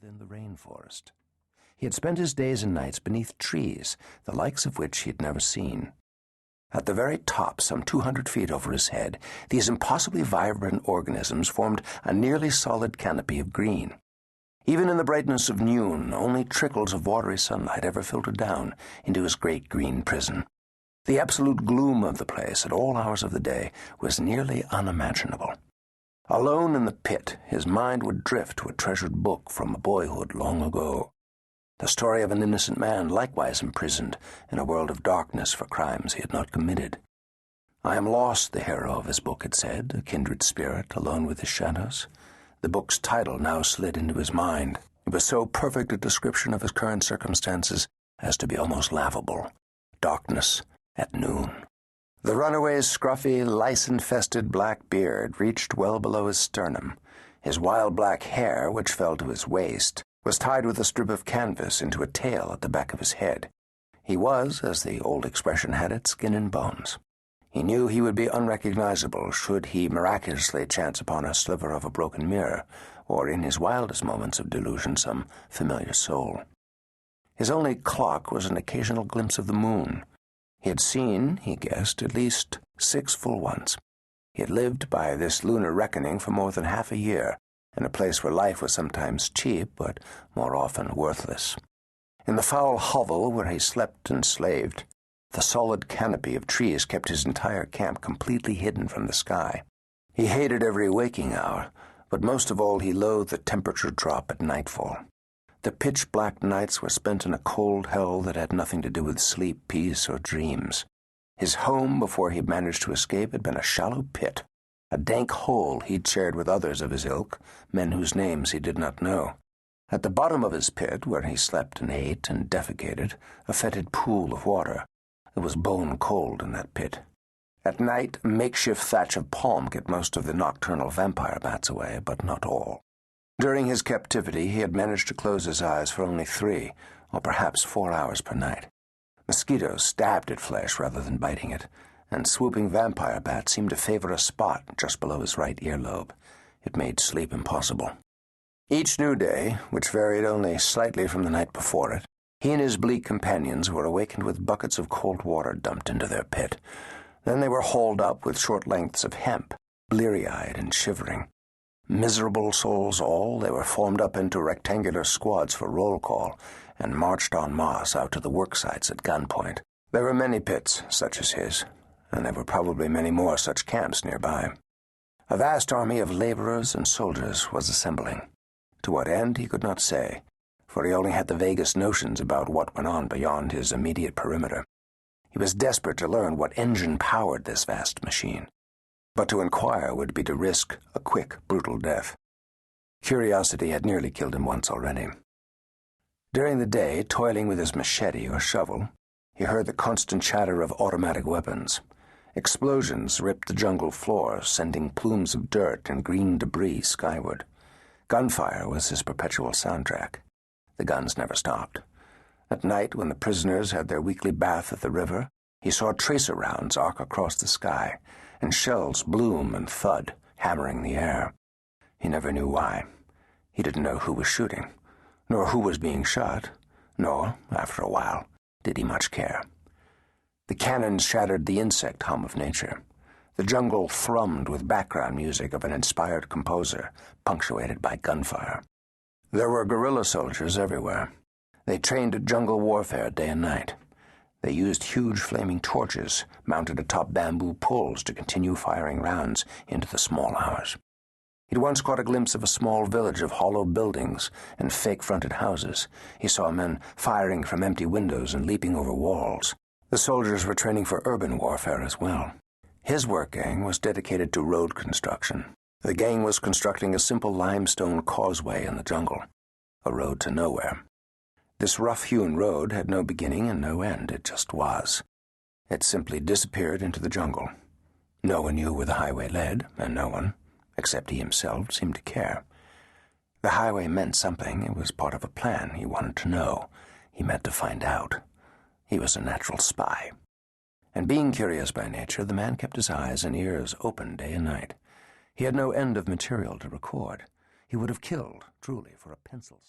within the rainforest. He had spent his days and nights beneath trees, the likes of which he had never seen. At the very top, some 200 feet over his head, these impossibly vibrant organisms formed a nearly solid canopy of green. Even in the brightness of noon, only trickles of watery sunlight ever filtered down into his great green prison. The absolute gloom of the place at all hours of the day was nearly unimaginable. Alone in the pit, his mind would drift to a treasured book from a boyhood long ago. The story of an innocent man likewise imprisoned in a world of darkness for crimes he had not committed. "I am lost," the hero of his book had said, a kindred spirit alone with his shadows. The book's title now slid into his mind. It was so perfect a description of his current circumstances as to be almost laughable. Darkness at noon. The runaway's scruffy, lice-infested black beard reached well below his sternum. His wild black hair, which fell to his waist, was tied with a strip of canvas into a tail at the back of his head. He was, as the old expression had it, skin and bones. He knew he would be unrecognizable should he miraculously chance upon a sliver of a broken mirror, or in his wildest moments of delusion some familiar soul. His only clock was an occasional glimpse of the moon. He had seen, he guessed, at least 6 full ones. He had lived by this lunar reckoning for more than half a year, in a place where life was sometimes cheap, but more often worthless. In the foul hovel where he slept and slaved, the solid canopy of trees kept his entire camp completely hidden from the sky. He hated every waking hour, but most of all he loathed the temperature drop at nightfall. The pitch-black nights were spent in a cold hell that had nothing to do with sleep, peace, or dreams. His home, before he managed to escape, had been a shallow pit, a dank hole he'd shared with others of his ilk, men whose names he did not know. At the bottom of his pit, where he slept and ate and defecated, a fetid pool of water. It was bone cold in that pit. At night, a makeshift thatch of palm kept most of the nocturnal vampire bats away, but not all. During his captivity, he had managed to close his eyes for only 3, or perhaps 4 hours per night. Mosquitoes stabbed at flesh rather than biting it, and swooping vampire bats seemed to favor a spot just below his right earlobe. It made sleep impossible. Each new day, which varied only slightly from the night before it, he and his bleak companions were awakened with buckets of cold water dumped into their pit. Then they were hauled up with short lengths of hemp, bleary-eyed and shivering. Miserable souls all, they were formed up into rectangular squads for roll call and marched en masse out to the work sites at gunpoint. There were many pits such as his, and there were probably many more such camps nearby. A vast army of laborers and soldiers was assembling. To what end he could not say, for he only had the vaguest notions about what went on beyond his immediate perimeter. He was desperate to learn what engine powered this vast machine. But to inquire would be to risk a quick, brutal death. Curiosity had nearly killed him once already. During the day, toiling with his machete or shovel, he heard the constant chatter of automatic weapons. Explosions ripped the jungle floor, sending plumes of dirt and green debris skyward. Gunfire was his perpetual soundtrack. The guns never stopped. At night, when the prisoners had their weekly bath at the river, he saw tracer rounds arc across the sky, and shells bloom and thud, hammering the air. He never knew why. He didn't know who was shooting, nor who was being shot, nor, after a while, did he much care. The cannons shattered the insect hum of nature. The jungle thrummed with background music of an inspired composer, punctuated by gunfire. There were guerrilla soldiers everywhere. They trained jungle warfare day and night. They used huge flaming torches mounted atop bamboo poles to continue firing rounds into the small hours. He'd once caught a glimpse of a small village of hollow buildings and fake-fronted houses. He saw men firing from empty windows and leaping over walls. The soldiers were training for urban warfare as well. His work gang was dedicated to road construction. The gang was constructing a simple limestone causeway in the jungle, a road to nowhere. This rough-hewn road had no beginning and no end. It just was. It simply disappeared into the jungle. No one knew where the highway led, and no one, except he himself, seemed to care. The highway meant something. It was part of a plan. He wanted to know. He meant to find out. He was a natural spy. And being curious by nature, the man kept his eyes and ears open day and night. He had no end of material to record. He would have killed, truly, for a pencil.